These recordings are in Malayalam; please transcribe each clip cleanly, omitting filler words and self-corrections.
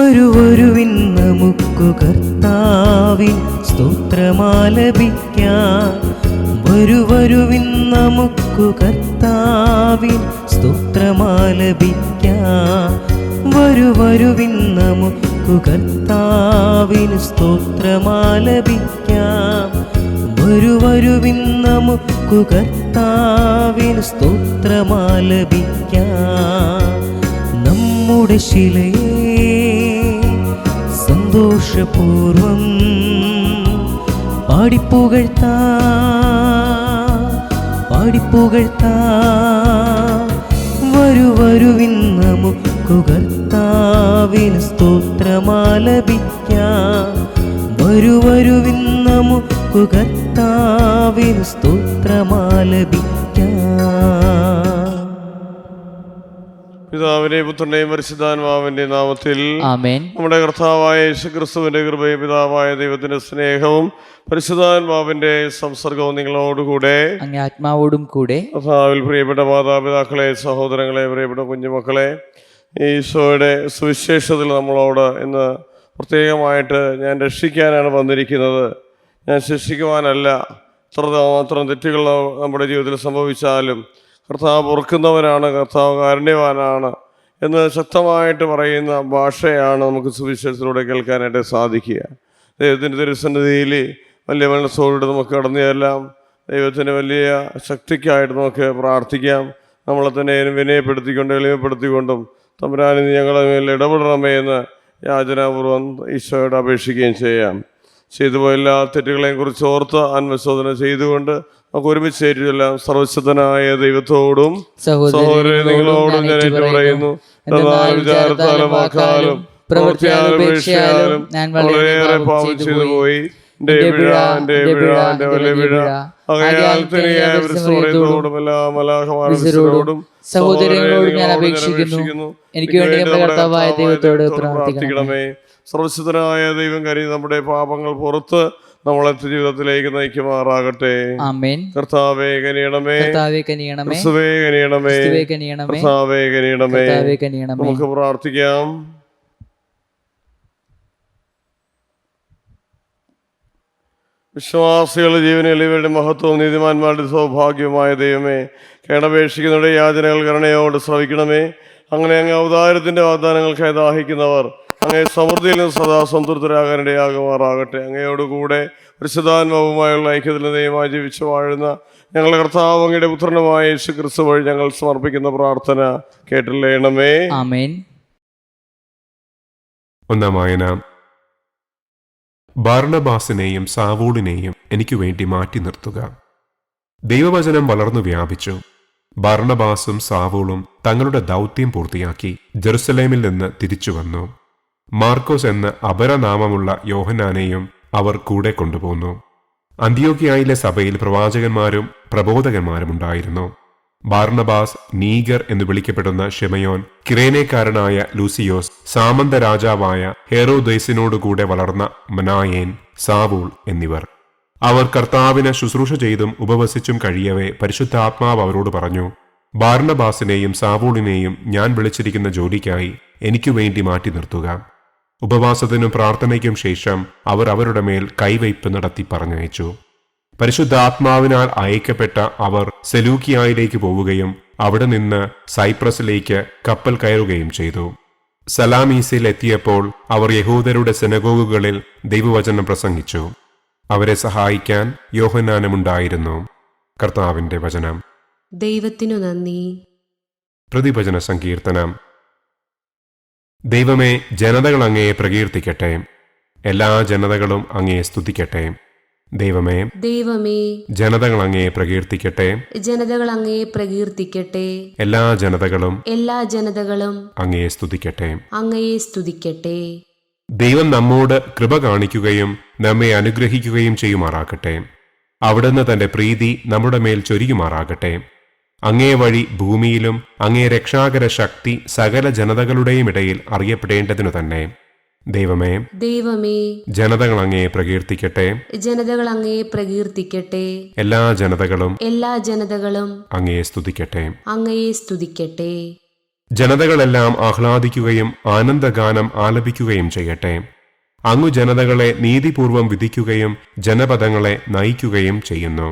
വരുവിൻ നമുക്കു കർത്താവിൻ സ്തോത്രമാലപിക്കാം. വരുവിൻ നമുക്കു കർത്താവിൻ സ്തോത്രമാലപിക്കാം. വരുവിൻ നമുക്കു കർത്താവിൻ സ്തോത്രമാലപിക്കാം. വരുവിൻ നമുക്കു കർത്താവിൻ സ്തോത്രമാലപിക്കാം. നമ്മുടെ ശിലയെ സന്തോഷപൂർവം പാടിപ്പുകഴ്ത്താം. വരുവിൻ നമുക്കു കർത്താവിൻ സ്തോത്രമാലപിക്കാം. വരുവിൻ നമുക്കു കർത്താവിൻ സ്തോത്രമാലപിക്കാം. പിതാവിന്റെയും പുത്രന്റെയും പരിശുദ്ധാത്മാവിന്റെയും നാമത്തിൽ ആമേൻ. നമ്മുടെ കർത്താവായ യേശുക്രിസ്തുവിന്റെ കൃപയും പിതാവായ ദൈവത്തിന്റെ സ്നേഹവും പരിശുദ്ധാത്മാവിന്റെ സംസർഗവും നിങ്ങളോടുകൂടെ അങ്ങേ ആത്മാവോടും കൂടെ. കർത്താവിൽ പ്രിയപ്പെട്ട മാതാപിതാക്കളെ, സഹോദരങ്ങളെ, പ്രിയപ്പെട്ട കുഞ്ഞുമക്കളെ, ഈശോയുടെ സുവിശേഷത്തിൽ നമ്മളോട് ഇന്ന് പ്രത്യേകമായിട്ട് ഞാൻ രക്ഷിക്കാനാണ് വന്നിരിക്കുന്നത്, ഞാൻ ശിക്ഷിക്കുവാനല്ല. എത്രമാത്രം തെറ്റുകൾ നമ്മുടെ ജീവിതത്തിൽ സംഭവിച്ചാലും കർത്താവ് പൊറുക്കുന്നവനാണ്, കർത്താവ് കാരുണ്യവാനാണ് എന്ന് ശക്തമായിട്ട് പറയുന്ന ഭാഷയാണ് നമുക്ക് സുവിശേഷത്തിലൂടെ കേൾക്കാനായിട്ട് സാധിക്കുക. ദൈവത്തിൻ്റെ തിരുസന്നിധിയിൽ വലിയ മനസ്സോടെ നമുക്ക് കടന്നു ചെല്ലാം. ദൈവത്തിൻ്റെ വലിയ ശക്തിക്കായിട്ട് നമുക്ക് പ്രാർത്ഥിക്കാം. നമ്മളെ തന്നെ വിനയപ്പെടുത്തിക്കൊണ്ട് എളിമപ്പെടുത്തിക്കൊണ്ടും തമ്പുരാനെ ഞങ്ങളുടെ മേൽ ഇടപെടണമേ എന്ന് യാചനാപൂർവ്വം ഈശോയോട് അപേക്ഷിക്കുകയും ചെയ്യാം. ചെയ്തുപോയ എല്ലാ തെറ്റുകളെയും കുറിച്ച് ഓർത്ത് ആത്മശോധന ചെയ്തുകൊണ്ട് നമുക്ക് ഒരുമിച്ച് ചേരുമെല്ലാം. സർവശക്തനായ ദൈവത്തോടും സഹോദരരെ നിങ്ങളോടും ഞാൻ പറയുന്നു, വിചാരത്താലും വാക്കാലും പ്രവൃത്തിയാലും ഉപേക്ഷയാലും വളരെയേറെ പാപം ചെയ്തു പോയി. എന്റെ വലിയ പിഴ. ആകയാൽ തനിയോടും എല്ലാ മലാഖമാരോടും സഹോദരങ്ങളോടും ഞാൻ അപേക്ഷിക്കുന്നു, എനിക്ക് വേണ്ടി കർത്താവായ ദൈവത്തോട് പ്രാർത്ഥിക്കണമേ. സർവശക്തനായ ദൈവം കരുതി നമ്മുടെ പാപങ്ങൾ പുറത്ത് നമ്മളെ ജീവിതത്തിലേക്ക് നയിക്കുമാറാകട്ടെ. ആമേൻ. കർത്താവേ കനിയണമേ, ക്രിസ്തുവേ കനിയണമേ, കർത്താവേ കനിയണമേ. നമുക്ക് പ്രാർത്ഥിക്കാം. വിശ്വാസികളുടെ ജീവനിൽ ഇവരുടെ മഹത്വവും നീതിമാന്മാരുടെ സൗഭാഗ്യവുമായ ദൈവമേ, കേണപേക്ഷിക്കുന്നവരുടെ യാചനകൾ കരുണയോട് ശ്രവിക്കണമേ. അങ്ങനെ അങ്ങ് ഔദാര്യത്തിൻ്റെ വാഗ്ദാനങ്ങൾക്കായി ദാഹിക്കുന്നവർ അങ്ങേ സമൃദ്ധിയിൽ നിന്ന് സദാ സംതൃപ്തരാകാനിടയാകുമാറാകട്ടെ. അങ്ങയോടുകൂടെ പരിശുദ്ധാത്മാവുമായുള്ള ഐക്യത്തിൽ ദൈവമായി ജീവിച്ചു വാഴുന്ന ഞങ്ങളുടെ കർത്താവ് അങ്ങയുടെ പുത്രനുമായ യേശു ക്രിസ്തു വഴി ഞങ്ങൾ സമർപ്പിക്കുന്ന പ്രാർത്ഥന കേട്ടില്ലേണമേ. ആമേൻ. ഒന്നാം വായന. ബാർണബാസിനെയും സാവൂളിനെയും എനിക്ക് വേണ്ടി മാറ്റി നിർത്തുക. ദൈവവചനം വളർന്നു വ്യാപിച്ചു. ബാർണബാസും സാവൂളും തങ്ങളുടെ ദൗത്യം പൂർത്തിയാക്കി ജെറുസലേമിൽ നിന്ന് തിരിച്ചു വന്നു. മാർക്കോസ് എന്ന അപരനാമമുള്ള യോഹന്നാനെയും അവർ കൂടെ കൊണ്ടുപോന്നു. അന്ത്യോക്യയിലെ സഭയിൽ പ്രവാചകന്മാരും പ്രബോധകന്മാരും ഉണ്ടായിരുന്നു. ബാർണബാസ്, നീഗർ എന്ന് വിളിക്കപ്പെടുന്ന ഷിമയോൻ, കിരേനേക്കാരനായ ലൂസിയോസ്, സാമന്ത രാജാവായ ഹെറോദേസിനോടുകൂടെ വളർന്ന മനായേൻ, സാവൂൾ എന്നിവർ. അവർ കർത്താവിന് ശുശ്രൂഷ ചെയ്തും ഉപവസിച്ചും കഴിയവേ പരിശുദ്ധാത്മാവ് അവരോട് പറഞ്ഞു, ബാർണബാസിനെയും സാവൂളിനെയും ഞാൻ വിളിച്ചിരിക്കുന്ന ജോലിക്കായി എനിക്കു വേണ്ടി മാറ്റി നിർത്തുക. ഉപവാസത്തിനും പ്രാർത്ഥനയ്ക്കും ശേഷം അവർ അവരുടെ മേൽ കൈവയ്പ് നടത്തി പറഞ്ഞയച്ചു. പരിശുദ്ധാത്മാവിനാൽ അയക്കപ്പെട്ട അവർ സെലൂക്കിയായിലേക്ക് പോവുകയും അവിടെ നിന്ന് സൈപ്രസിലേക്ക് കപ്പൽ കയറുകയും ചെയ്തു. സലാമീസിൽ എത്തിയപ്പോൾ അവർ യഹൂദരുടെ സിനഗോഗുകളിൽ ദൈവവചനം പ്രസംഗിച്ചു. അവരെ സഹായിക്കാൻ യോഹന്നാനുമുണ്ടായിരുന്നു. കർത്താവിന്റെ വചനം. ദൈവത്തിനു നന്ദി. പ്രതിവചന സങ്കീർത്തനം. ദൈവമേ, ജനതകൾ അങ്ങയെ പ്രകീർത്തിക്കട്ടെ, എല്ലാ ജനതകളും അങ്ങയെ സ്തുതിക്കട്ടെ. ദൈവമേ, ജനതകൾ അങ്ങയെ പ്രകീർത്തിക്കട്ടെ, ജനതകൾ അങ്ങയെ പ്രകീർത്തിക്കട്ടെ. എല്ലാ ജനതകളും അങ്ങയെ സ്തുതിക്കട്ടെ. ദൈവം നമ്മോട് കൃപ കാണിക്കുകയും നമ്മെ അനുഗ്രഹിക്കുകയും ചെയ്യുമാറാകട്ടെ. അവിടുന്ന് തന്റെ പ്രീതി നമ്മുടെ മേൽ ചൊരിയുമാറാകട്ടെ. അങ്ങേ വഴി ഭൂമിയിലും അങ്ങേ രക്ഷാകര ശക്തി സകല ജനതകളുടെയും ഇടയിൽ അറിയപ്പെടേണ്ടതിനു തന്നെ. ദൈവമേ, ജനതകൾ അങ്ങയെ പ്രകീർത്തിക്കട്ടെ, എല്ലാ ജനതകളും അങ്ങയെ സ്തുതിക്കട്ടെ. ജനതകളെല്ലാം ആഹ്ലാദിക്കുകയും ആനന്ദഗാനം ആലപിക്കുകയും ചെയ്യട്ടെ. അങ്ങു ജനതകളെ നീതിപൂർവം വിധിക്കുകയും ജനപദങ്ങളെ നയിക്കുകയും ചെയ്യുന്നു.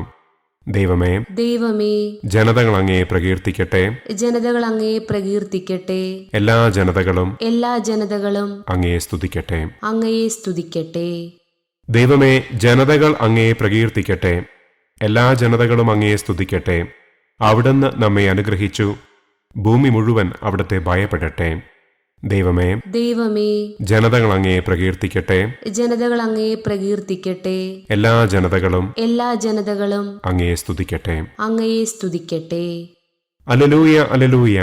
ദൈവമേ, ദൈവമേ, ജനതകൾ അങ്ങയെ പ്രകീർത്തിക്കട്ടെ. ജനതകൾ അങ്ങയെ പ്രകീർത്തിക്കട്ടെ. എല്ലാ ജനതകളും എല്ലാ ജനതകളും അങ്ങയെ സ്തുതിക്കട്ടെ. അങ്ങയെ സ്തുതിക്കട്ടെ. ദൈവമേ, ജനതകൾ അങ്ങയെ പ്രകീർത്തിക്കട്ടെ. എല്ലാ ജനതകളും അങ്ങയെ സ്തുതിക്കട്ടെ. അവിടുന്ന് നമ്മെ അനുഗ്രഹിച്ചു. ഭൂമി മുഴുവൻ അവിടുത്തെ ഭയപ്പെടട്ടെ. ദൈവമേ, ദൈവമേ, ജനതകൾ അങ്ങയെ പ്രകീർത്തിക്കട്ടെ. ജനതകൾ അങ്ങയെ പ്രകീർത്തിക്കട്ടെ. എല്ലാ ജനതകളും എല്ലാ ജനതകളും അങ്ങയെ സ്തുതിക്കട്ടെ. അങ്ങയെ സ്തുതിക്കട്ടെ. Hallelujah, hallelujah.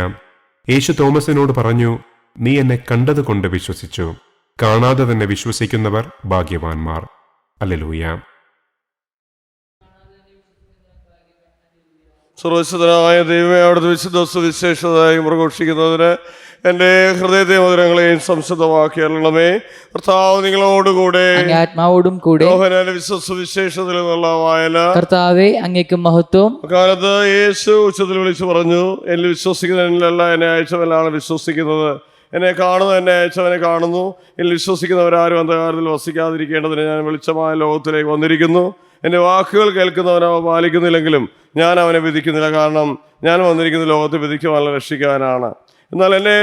യേശു തോമസിനോട് പറഞ്ഞു, നീ എന്നെ കണ്ടതുകൊണ്ട് വിശ്വസിച്ചു. കാണാതെ തന്നെ വിശ്വസിക്കുന്നവർ ഭാഗ്യവാന്മാർ. അലലൂയ. സർവശക്തനായ ദൈവമേ, അവിടുത്തെ വിശുദ്ധ സുവിശേഷതയായി പ്രഘോഷിക്കുന്നതിന് എൻ്റെ ഹൃദയത്തെ മധുരങ്ങളെയും സംശുദ്ധമാക്കി അരുളണമേ. കർത്താവ് നിങ്ങളോടുകൂടെ. അങ്ങേ ആത്മാവോടും കൂടെ. യോഹന്നാന്റെ വിശുദ്ധ സുവിശേഷത്തിൽ നിന്നുള്ള വായന. കർത്താവേ, അങ്ങേക്ക് മഹത്വം. അക്കാലത്ത് യേശു ഉച്ചത്തിൽ വിളിച്ചു പറഞ്ഞു, എന്നിൽ വിശ്വസിക്കുന്നതിലല്ല എന്നെ അയച്ചവനാണ് വിശ്വസിക്കുന്നത്. എന്നെ കാണുന്നത് എന്നെ അയച്ചവനെ കാണുന്നു. എന്നിൽ വിശ്വസിക്കുന്നവരാരും അന്ധകാരത്തിൽ വസിക്കാതിരിക്കേണ്ടതിന് ഞാൻ വെളിച്ചമായ ലോകത്തിലേക്ക് വന്നിരിക്കുന്നു. എൻ്റെ വാക്കുകൾ കേൾക്കുന്നവൻ അവ പാലിക്കുന്നില്ലെങ്കിലും ഞാൻ അവനെ വിധിക്കുന്നില്ല. കാരണം ഞാൻ വന്നിരിക്കുന്ന ലോകത്തെ വിധിക്കുവാനല്ല, രക്ഷിക്കാനാണ്. എന്നാൽ എന്നെ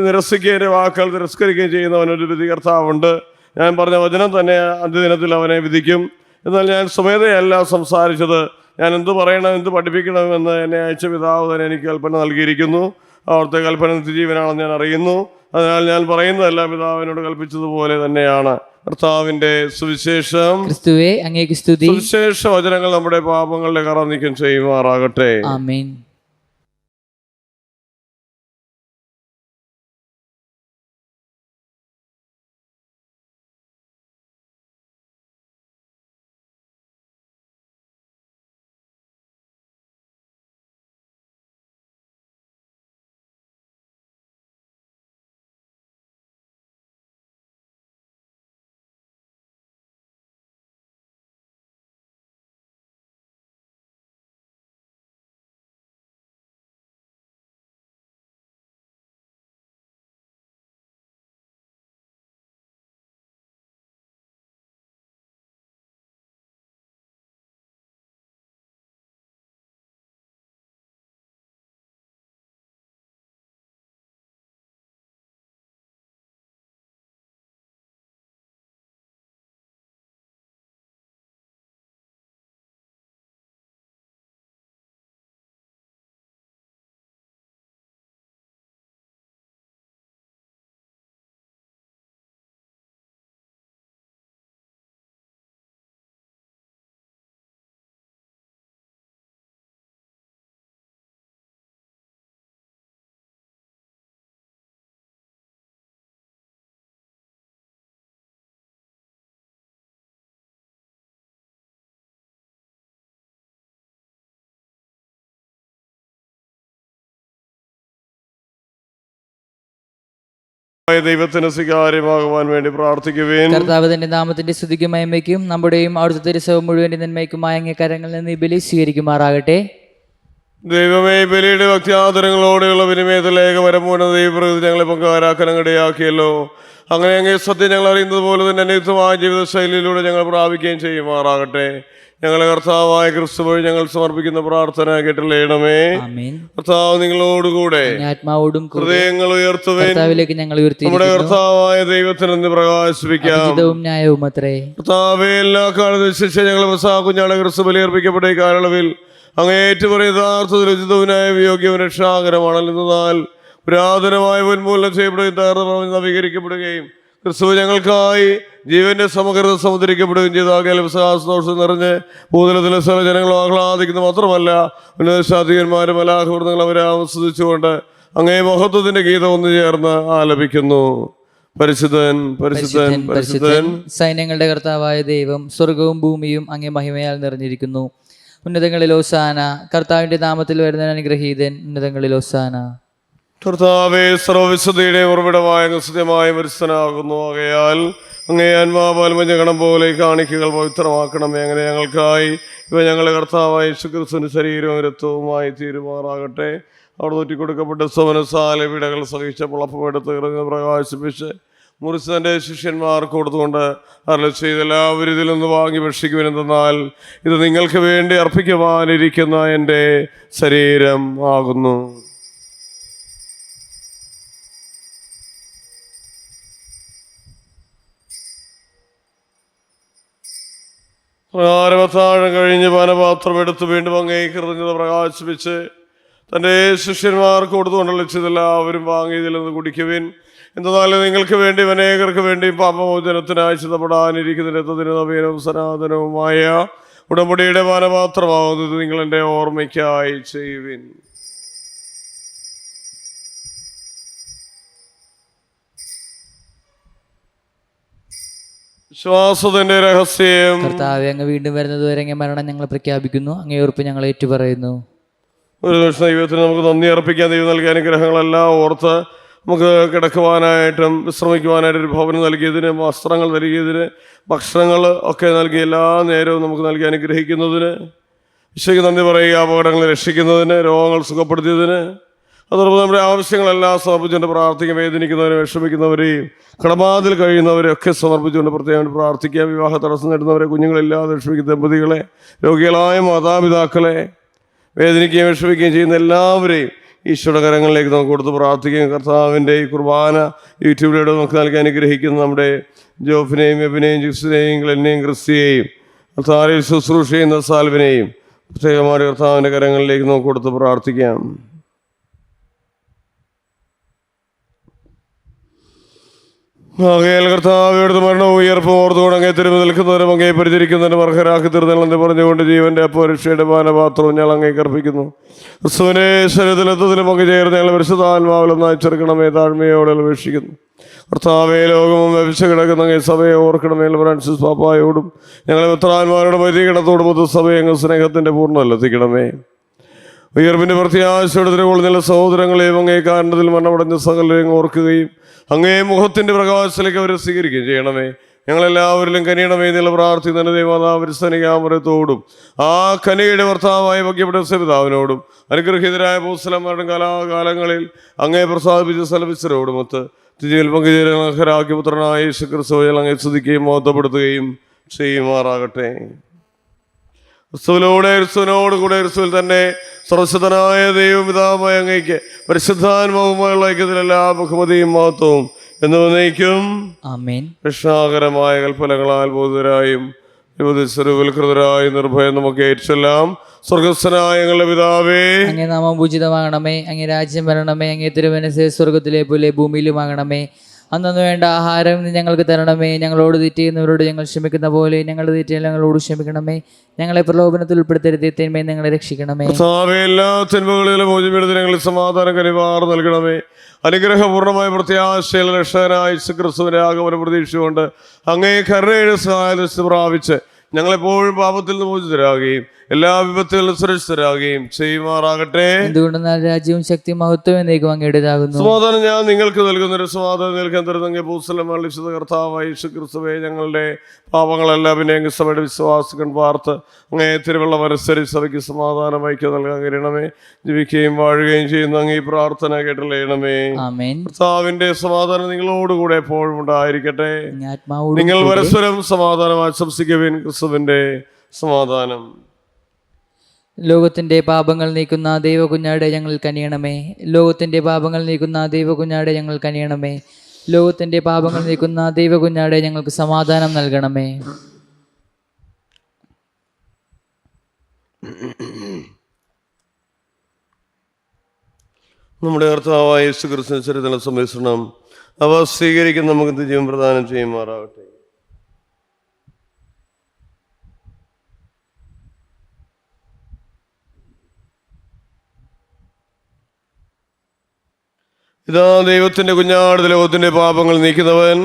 നിരസിക്കുകയും എൻ്റെ വാക്കുകൾ തിരസ്കരിക്കുകയും ചെയ്യുന്നവനൊരു വിധികർത്താവുണ്ട്. ഞാൻ പറഞ്ഞ വചനം തന്നെ അന്ത്യദിനത്തിൽ അവനെ വിധിക്കും. എന്നാൽ ഞാൻ സ്വമേധയല്ല സംസാരിച്ചത്. ഞാൻ എന്ത് പറയണം, എന്ത് പഠിപ്പിക്കണമെന്ന് എന്നെ അയച്ച പിതാവ് തന്നെ എനിക്ക് കൽപ്പന നൽകിയിരിക്കുന്നു. അവിടുത്തെ കൽപ്പന നിത്യജീവനാണെന്ന് ഞാൻ അറിയുന്നു. അതിനാൽ ഞാൻ പറയുന്നതെല്ലാം പിതാവിനോട് കൽപ്പിച്ചതുപോലെ തന്നെയാണ്. കർത്താവിന്റെ സുവിശേഷം. ക്രിസ്തുവേ, അങ്ങേക്ക് സ്തുതി. സുവിശേഷ വചനങ്ങൾ നമ്മുടെ പാപങ്ങളുടെ കറ നീക്കം ചെയ്യുമാറാകട്ടെ. ആമേൻ. ദൈവത്തിന് സ്വീകാര്യമാകുവാൻ വേണ്ടി പ്രാർത്ഥിക്കുവേൻ. കർത്താവ് തന്റെ നാമത്തിന്റെ സ്തുതിക്കും മഹിമയ്ക്കും നമ്മുടെയും അവിടുത്തെ തിരുസഭ മുഴുവന്റെ നന്മയ്ക്കുമായ അങ്ങേ കരങ്ങളിൽ നിന്ന് ഈ ബലി സ്വീകരിക്കുമാറാകട്ടെ. ദൈവമേ, ബലിയുടെ ഭക്തിയാദരങ്ങളോടെയുള്ള വിനിമയത്തിലേക്ക് വരമൂന്ന ദൈവപ്രകൃതി ഞങ്ങളെ പങ്കാരാക്കനങ്ങടെയാക്കിയല്ലോ. അങ്ങനെ അങ്ങേ സത്യം ഞങ്ങൾ അറിയുന്നത് പോലെ തന്നെ അന്യമായ ജീവിതശൈലിയിലൂടെ ഞങ്ങൾ പ്രാപിക്കുകയും ചെയ്യുമാറാകട്ടെ. ഞങ്ങളെ കർത്താവായ ക്രിസ്തു വഴി ഞങ്ങൾ സമർപ്പിക്കുന്ന പ്രാർത്ഥന കേട്ടില്ലേണമേ. കർത്താവ് നിങ്ങളോടുകൂടെ. ആത്മാവോടും ഹൃദയങ്ങൾ ഉയർത്തുവേൻ. ഞങ്ങൾ നമ്മുടെ കർത്താവായ ദൈവത്തിന് പ്രകാശിപ്പിക്കാം. ന്യായവും അത്രേ. കർത്താവേ, എല്ലാ കാലത്തും ശിക്ഷ ഞങ്ങൾ കുഞ്ഞാണ് ക്രിസ്തു ബലിയർപ്പിക്കപ്പെട്ട ഈ കാലയളവിൽ അങ്ങേറ്റു പറയുന്ന യഥാർത്ഥത്തിൽ ഉചിതവനായ യോഗ്യവും രക്ഷാകരമാണെന്നാൽ പുരാതനമായ ഉന്മൂലനം ചെയ്യപ്പെടുകയും തകർന്ന് നവീകരിക്കപ്പെടുകയും ക്രിസ്തു ഞങ്ങൾക്കായി ജീവന്റെ സമഗ്രത സമുദ്രിക്കപ്പെടുകയും ചെയ്താൽ വിശ്വാസദോഷം നിറഞ്ഞ് ഭൂതലത്തിലെ സ്ഥല ജനങ്ങൾ ആഹ്ലാദിക്കുന്നു. മാത്രമല്ല ഉന്നതശാധികന്മാരും മലാഹൃതങ്ങൾ അവരെ ആസ്വദിച്ചുകൊണ്ട് അങ്ങേ മഹത്വത്തിന്റെ ഗീതം ഒന്നു ചേർന്ന് ആലപിക്കുന്നു. പരിശുദ്ധൻ, പരിശുദ്ധൻ, പരിശുദ്ധൻ, സൈന്യങ്ങളുടെ കർത്താവായ ദൈവം, സ്വർഗവും ഭൂമിയും അങ്ങേ മഹിമയാൽ നിറഞ്ഞിരിക്കുന്നു. ഉന്നതങ്ങളിൽ ഓസാന. കർത്താവിന്റെ നാമത്തിൽ വരുന്ന അനുഗ്രഹീതൻ. ഉന്നതങ്ങളിൽ ഓസാന. കർത്താവേ, സർവവിശുദ്ധിയുടെ ഉറവിടമായ സത്യമായ പരിസ്ഥനാകുന്നു. ആകയാൽ അങ്ങേ ആത്മാവാൽ മഞ്ഞകണം പോലെ കാണിക്കകൾ പവിത്രമാക്കണമേ. അങ്ങനെ ഞങ്ങൾക്കായി ഇവ ഞങ്ങളുടെ കർത്താവായ യേശുക്രിസ്തുവിന്റെ ശരീരവും രക്തവുമായി തീരുമാറാകട്ടെ. അവിടെ തൊറ്റിക്കൊടുക്കപ്പെട്ട് സോമനസാല വിടകൾ സഹിച്ചപ്പോൾ അപ്പമെടുത്ത് എറിഞ്ഞ് പ്രകാശിപ്പിച്ച് മുറിച്ച് തൻ്റെ ശിഷ്യന്മാർക്ക് കൊടുത്തുകൊണ്ട് അരുളി ചെയ്ത് എല്ലാവരും ഇതിൽ നിന്ന് വാങ്ങി ഭക്ഷിക്കുമെന്നാൽ ഇത് നിങ്ങൾക്ക് വേണ്ടി അർപ്പിക്കുവാനിരിക്കുന്ന എൻ്റെ ശരീരം ആകുന്നു. പ്രകാരമത്താഴം കഴിഞ്ഞ് പാനപാത്രം എടുത്ത് വീണ്ടും അങ്ങേക്ക് എറിഞ്ഞത് പ്രകാശിപ്പിച്ച് തൻ്റെ ശിഷ്യന്മാർക്ക് കൊടുത്തുകൊണ്ടുള്ള എല്ലാവരും വാങ്ങി ഇതിൽ നിന്ന് കുടിക്കുവിൻ. എന്നാൽ നിങ്ങൾക്ക് വേണ്ടി അനേകർക്ക് വേണ്ടി പാപമോചനത്തിനായി ചിതപ്പെടാനിരിക്കുന്ന രക്തത്തിന് നവീനവും സനാതനവുമായ ഉടമ്പടിയുടെ പാനപാത്രമാകുന്നത് നിങ്ങൾ എൻ്റെ ഓർമ്മയ്ക്കായി ചെയ്യുവിൻ. വിശ്വാസത്തിന്റെ രഹസ്യം. കർത്താവേ, അങ്ങ് വീണ്ടും വരുന്നതുവരെ അങ്ങേ മരണം ഞങ്ങൾ പ്രഖ്യാപിക്കുന്നു, അങ്ങേ ഉറപ്പ് ഞങ്ങൾ ഏറ്റുപറയുന്നു. ഒരു നിമിഷം ദൈവത്തിന് നമുക്ക് നന്ദി അർപ്പിക്കാൻ. ദൈവം നൽകിയ അനുഗ്രഹങ്ങളെല്ലാം ഓർത്ത് നമുക്ക് കിടക്കുവാനായിട്ടും വിശ്രമിക്കുവാനായിട്ട് ഒരു ഭവനം നൽകിയതിന്, വസ്ത്രങ്ങൾ നൽകിയതിന്, ഭക്ഷണങ്ങൾ ഒക്കെ നൽകി എല്ലാ നേരവും നമുക്ക് നൽകി അനുഗ്രഹിക്കുന്നതിന് ഈശോയ്ക്ക് നന്ദി പറയുക. അപകടങ്ങളെ രക്ഷിക്കുന്നതിന്, രോഗങ്ങൾ സുഖപ്പെടുത്തിയതിന്, അതോടൊപ്പം നമ്മുടെ ആവശ്യങ്ങളെല്ലാം സമർപ്പിച്ചുകൊണ്ട് പ്രാർത്ഥിക്കാം. വേദനിക്കുന്നവരെയും വിഷമിക്കുന്നവരെയും കടബാധയിൽ കഴിയുന്നവരെ ഒക്കെ സമർപ്പിച്ചുകൊണ്ട് പ്രത്യേകം പ്രാർത്ഥിക്കാം. വിവാഹ തടസ്സം നേടുന്നവരെ, കുഞ്ഞുങ്ങളില്ലാതെ വിഷമിക്കുന്ന ദമ്പതികളെ, രോഗികളായ മാതാപിതാക്കളെ, വേദനിക്കുകയും വിഷമിക്കുകയും ചെയ്യുന്ന എല്ലാവരെയും ഈശോയുടെ കരങ്ങളിലേക്ക് നമുക്ക് കൊടുത്ത് പ്രാർത്ഥിക്കുകയും കർത്താവിൻ്റെ ഈ കുർബാന യൂട്യൂബിലൂടെ നമുക്ക് നൽകി അനുഗ്രഹിക്കുന്ന നമ്മുടെ ജോഫിനെയും എബിനെയും ജിക്സിനെയും ഗ്ലെന്നെയും ക്രിസ്റ്റിയെയും കർത്താവിനെ ശുശ്രൂഷ ചെയ്യുന്ന സാൽവിനെയും പ്രത്യേകമായ കർത്താവിൻ്റെ കരങ്ങളിലേക്ക് നമുക്ക് കൊടുത്ത് പ്രാർത്ഥിക്കാം. ആകയാൽ കർത്താവിയുടെ മരണവും ഉയർപ്പും ഓർത്തുകൊണ്ട് അങ്ങേ തിരുമ്പ് നിൽക്കുന്നവരും അങ്ങേ പരിചരിക്കുന്നതിനും അർഹരാക്കി തീർന്നെന്ന് പറഞ്ഞുകൊണ്ട് ജീവന്റെ അപ്പോരക്ഷയുടെ പാനപാത്രവും ഞങ്ങൾ അങ്ങേക്ക് അർപ്പിക്കുന്നു. ക്രിസ്തുവിനെ ശരീരത്തിലെത്തതിലും അങ്ങ് ചേർന്ന് ഞങ്ങൾ പരിശുദ്ധാത്മാവിലൊന്നായി ചേർക്കണമേ താഴ്മയോടെ അപേക്ഷിക്കുന്നു. കർത്താവേ, ലോകവും ലഭിച്ചു കിടക്കുന്ന അങ്ങേ സഭയെ ഓർക്കണമേ. ഫ്രാൻസിസ് പാപ്പായോടും ഞങ്ങളെ മിത്രാന്മാരുടെ വൈദികണത്തോടും മൊത്ത സഭയെ അങ്ങ് സ്നേഹത്തിൻ്റെ പൂർണ്ണതയിലെത്തിക്കണമേ. ഉയർപ്പിൻ്റെ പ്രത്യാശയോടെ തിരുകൊള്ളുന്ന സഹോദരങ്ങളെയും അങ്ങേ കാരണത്തിൽ മരണമടഞ്ഞ സകലരെയും ഓർക്കുകയും അങ്ങേ മുഖത്തിൻ്റെ പ്രകാശത്തിലേക്ക് അവരെ സ്വീകരിക്കുകയും ചെയ്യണമേ. ഞങ്ങളെല്ലാവരിലും കനിയണമേ എന്നുള്ള പ്രാർത്ഥിക്കുന്ന ദൈവമാതാവിസ്തനികാമരത്തോടും ആ കനികയുടെ ഭർത്താവായ ഭഗ്യപ്പെട്ട പിതാവിനോടും അനുഗ്രഹീതരായ പൂസലന്മാരുടെ കലാകാലങ്ങളിൽ അങ്ങേ പ്രസാദിപ്പിച്ച സലപിച്ചരോടുമൊത്ത് തിരിയിൽ പങ്കുചേരാക്കി പുത്രനായ യേശുക്രിസ്തുവിൽ അങ്ങേ സ്തുതിക്കുകയും മഹത്വപ്പെടുത്തുകയും ചെയ്യുമാറാകട്ടെ. ക്രിസ്തുവിലൂടെ ക്രിസ്തുവിനോട് കൂടെ ക്രിസ്തുവിൽ തന്നെ സർവശക്തനായ ദൈവപിതാവായ അങ്ങേക്ക് പരിശുദ്ധാത്മാവുമായുള്ള ഐക്യത്തിലെല്ലാ ബഹുമതിയും മഹത്വവും എന്ന് വന്നേക്കും. ആമേൻ. രക്ഷാകരമായ കൽപ്പനകളാൽ ബോധരായും സ്വരൂപൽകൃതരായും നിർഭയം നമുക്ക് ഏറ്റെല്ലാം. സ്വർഗസ്ഥനായ ഞങ്ങളുടെ പിതാവേ, അങ്ങേ നാമം പൂജിതമാകണമേ, അങ്ങേ രാജ്യം വരണമേ, അങ്ങേ തിരുമനസ്സ് സ്വർഗത്തിലെ പോലെ ഭൂമിയിലുമാകണമേ. അന്നു വേണ്ട ആഹാരം ഞങ്ങൾക്ക് തരണമേ. ഞങ്ങളോട് തെറ്റ് ചെയ്യുന്നവരോട് ഞങ്ങൾ ക്ഷമിക്കുന്ന പോലെ ഞങ്ങളുടെ തെറ്റുകൾ ഞങ്ങളോട് ക്ഷമിക്കണമേ. ഞങ്ങളെ പ്രലോഭനത്തിൽ ഉൾപ്പെടുത്തരുതേ, തിന്മയിൽ ഞങ്ങളെ രക്ഷിക്കണമേ. എല്ലാ തിന്മകളിലും മോചിപ്പിക്കുന്നതിന് ഞങ്ങൾ സമാധാനം കനിവാർ നൽകണമേ. അനുഗ്രഹപൂർണ്ണമായ പ്രത്യാശയിൽ രക്ഷകനായ യേശുക്രിസ്തുവിന്റെ ആഗമന പ്രതീക്ഷകൊണ്ട് അങ്ങേ കരുണയുടെ സഹായത്തിൽ പ്രാപിച്ച് ഞങ്ങളെപ്പോഴും പാപത്തിൽ നിന്ന് മോചിതരാകുകയും എല്ലാ വിപത്തുകളിലും സുരക്ഷിതരാകുകയും ചെയ്യുമാറാകട്ടെ. എന്തുകൊണ്ടെന്നാൽ രാജ്യവും ശക്തിയും മഹത്വവും എന്നേക്കും അങ്ങയുടേതാകുന്നു. സമാധാനം ഞാൻ നിങ്ങൾക്ക് നൽകുന്നൊരു സമാധാനം നിൽക്കാൻ തരുന്നെങ്കിൽ പൂസലം വിശുദ്ധ കർത്താവായ യേശുക്രിസ്തുവേ, ഞങ്ങളുടെ പാപങ്ങളെല്ലാം പിന്നെ അങ്ങ് സഭയുടെ വിശ്വാസികൾ പാർത്ത് അങ്ങേ തിരുവള്ള മനസ്സരിച്ച് സഭയ്ക്ക് സമാധാനം ഐക്യം നൽകാൻ കഴിയണമേ. ജീവിക്കുകയും വാഴുകയും ചെയ്യുന്ന അങ്ങ് ഈ പ്രാർത്ഥന കേട്ടറിയണമേ. ആമേൻ. കർത്താവിന്റെ സമാധാനം നിങ്ങളോടുകൂടെ എപ്പോഴും ഉണ്ടായിരിക്കട്ടെ. ആത്മാവോടും നിങ്ങൾ പരസ്പരം സമാധാനം ആശംസിക്കുവിൻ. ക്രിസ്തുവിന്റെ സമാധാനം. ലോകത്തിന്റെ പാപങ്ങൾ നീക്കുന്ന ദൈവകുഞ്ഞാടെ ഞങ്ങൾ കനിയണമേ. ലോകത്തിന്റെ പാപങ്ങൾ നീക്കുന്ന ദൈവകുഞ്ഞാടെ ഞങ്ങൾ കനിയണമേ. ലോകത്തിന്റെ പാപങ്ങൾ നീക്കുന്ന ദൈവകുഞ്ഞാടെ ഞങ്ങൾക്ക് സമാധാനം നൽകണമേ. നമ്മുടെ കർത്താവായ യേശുക്രിസ്തുവിന്റെ ചരിത്ര സംരക്ഷണം അവ സ്വീകരിക്കുന്ന നമുക്ക് ജീവൻ പ്രദാനം ചെയ്യുമാറാകട്ടെ. ഇതാ ദൈവത്തിന്റെ കുഞ്ഞാട്, ലോകത്തിന്റെ പാപങ്ങൾ നീക്കുന്നവൻ.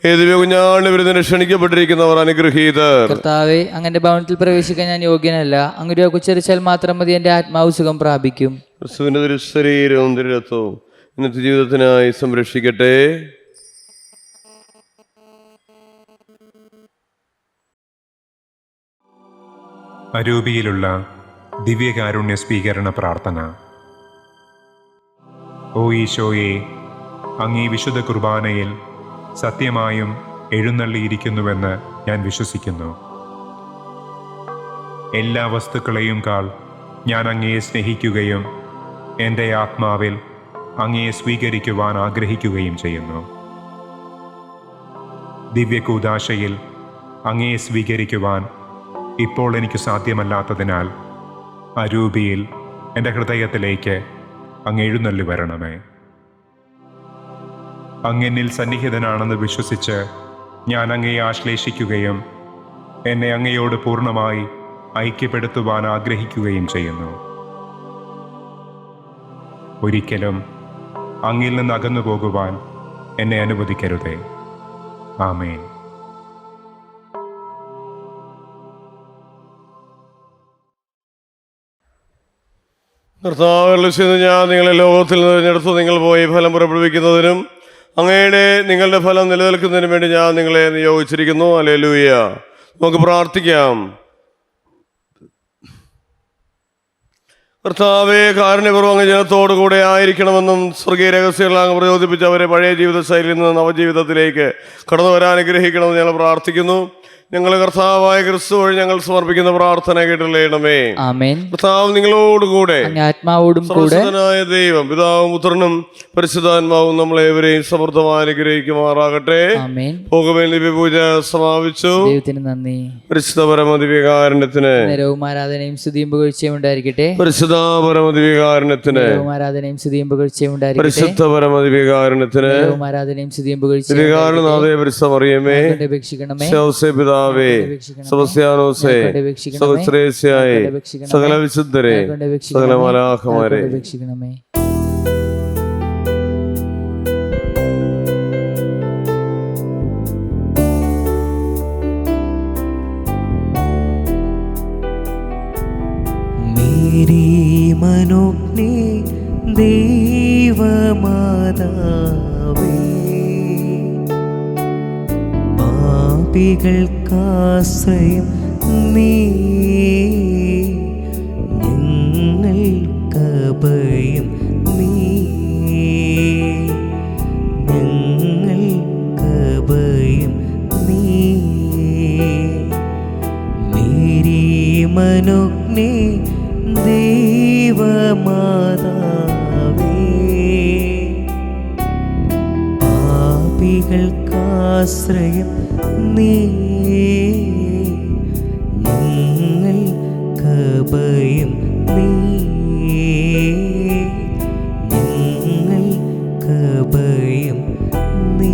ഏതുവേ കുഞ്ഞാടിന് വിരുന്നിന് ക്ഷണിക്കപ്പെട്ടിരിക്കുന്നവർ അനുഗ്രഹീതർ. കർത്താവേ, അങ്ങന്റെ ഭവനത്തിൽ പ്രവേശിക്കാൻ ഞാൻ യോഗ്യനല്ല. അങ്ങ് ഉച്ചരിച്ചാൽ മാത്രം മതി, എന്റെ ആത്മാവ് സുഖം പ്രാപിക്കും. ക്രിസ്തുവിന്റെ തിരുശരീരവും തിരുരക്തവും ഇന്നത്തെ ജീവിതത്തിനായി സംരക്ഷിക്കട്ടെ. അരൂപിയിലുള്ള ദിവ്യകാരുണ്യ സ്വീകരണ പ്രാർത്ഥന. ഓ ഈശോയെ, അങ്ങീ വിശുദ്ധ കുർബാനയിൽ സത്യമായും എഴുന്നള്ളിയിരിക്കുന്നുവെന്ന് ഞാൻ വിശ്വസിക്കുന്നു. എല്ലാ വസ്തുക്കളെയും കാൾ ഞാൻ അങ്ങയെ സ്നേഹിക്കുകയും എൻ്റെ ആത്മാവിൽ അങ്ങയെ സ്വീകരിക്കുവാൻ ആഗ്രഹിക്കുകയും ചെയ്യുന്നു. ദിവ്യകൂദാശയിൽ അങ്ങയെ സ്വീകരിക്കുവാൻ ഇപ്പോൾ എനിക്ക് സാധ്യമല്ലാത്തതിനാൽ അരൂപിയിൽ എൻ്റെ ഹൃദയത്തിലേക്ക് അങ്ങ് എഴുന്നള്ളി വരണമേ. അങ്ങെന്നിൽ സന്നിഹിതനാണെന്ന് വിശ്വസിച്ച് ഞാൻ അങ്ങയെ ആശ്ലേഷിക്കുകയും എന്നെ അങ്ങയോട് പൂർണ്ണമായി ഐക്യപ്പെടുത്തുവാൻ ആഗ്രഹിക്കുകയും ചെയ്യുന്നു. ഒരിക്കലും അങ്ങിൽ നിന്ന് അകന്നു പോകുവാൻ എന്നെ അനുവദിക്കരുതേ. ആമേൻ. കർത്താവിൽ ഞാൻ നിങ്ങളെ ലോകത്തിൽ നിന്ന് തിരഞ്ഞെടുത്ത് നിങ്ങൾ പോയി ഫലം പുറപ്പെടുവിക്കുന്നതിനും അങ്ങയുടെ നിങ്ങളുടെ ഫലം നിലനിൽക്കുന്നതിനും വേണ്ടി ഞാൻ നിങ്ങളെ നിയോഗിച്ചിരിക്കുന്നു. ഹല്ലേലൂയ. നമുക്ക് പ്രാർത്ഥിക്കാം. കർത്താവേ, കാരുണ്യപൂർവ്വം അങ്ങ് ജനത്തോടു കൂടെ ആയിരിക്കണമെന്നും സ്വർഗീയ രഹസ്യങ്ങൾ അങ്ങ് പ്രചോദിപ്പിച്ച് അവരെ പഴയ ജീവിതശൈലിയിൽ നിന്ന് നവജീവിതത്തിലേക്ക് കടന്നു വരാൻ അനുഗ്രഹിക്കണമെന്ന് ഞങ്ങൾ പ്രാർത്ഥിക്കുന്നു. ഞങ്ങൾ കർത്താവായ ക്രിസ്തു വഴി ഞങ്ങൾ സമർപ്പിക്കുന്ന പ്രാർത്ഥന കേട്ടുള്ളണമേ. ആമേൻ. കർത്താവ് നിങ്ങളോടുകൂടെ ആത്മാവോടും കൂടെ ദൈവം പിതാവും പുത്രനും പരിശുദ്ധാത്മാവും നമ്മളേവരെയും സമൃദ്ധമായി അനുഗ്രഹിക്കുമാറാകട്ടെ. ആമേൻ. പോകുമേൽ ദിവ്യപൂജ സമാപിച്ചു. ദൈവത്തിന് നന്ദി. പരിശുദ്ധ പരമദിവ്യകാരുണ്യത്തിന് നേരവും ആരാധനയും സ്തുതിയും പുകഴ്ചയും ഉണ്ടായിരിക്കട്ടെ. പരിശുദ്ധ പരമദിവ്യകാരുണ്യത്തിന് ആരാധനയും സ്തുതിയും പുകഴ്ചയും ഉണ്ടായിരിക്കട്ടെ. പരിശുദ്ധ പരമദിവ്യകാരുണ്യത്തിന് ആരാധനയും സ്തുതിയും പുകഴ്ചയും ദിവ്യകാരുണ്യനാഥേ പരിശുദ്ധ മറിയമേ അപേക്ഷിക്കണമേ. പിതാവേ, സെബസ്ത്യാനോസേ, സകലശ്രേയസ്യായേ, സകല വിശുദ്ധരെ, സകല മലാഖമാരെ, അപേക്ഷിക്കണമേ. മേരി മനോജ്ഞേ ദൈവമാതാവേ, പാപികൾക്കാശ്രയം നീ, ഞങ്ങൾക്കഭയം നീ, ഞങ്ങൾക്കഭയം നീ. മേരി മനോജ്ഞേ ദൈവമാതാവേ, പാപികൾക്കാശ്രയം നീ, ഞങ്ങൾക്കഭയം നീ, ഞങ്ങൾക്കഭയം നീ.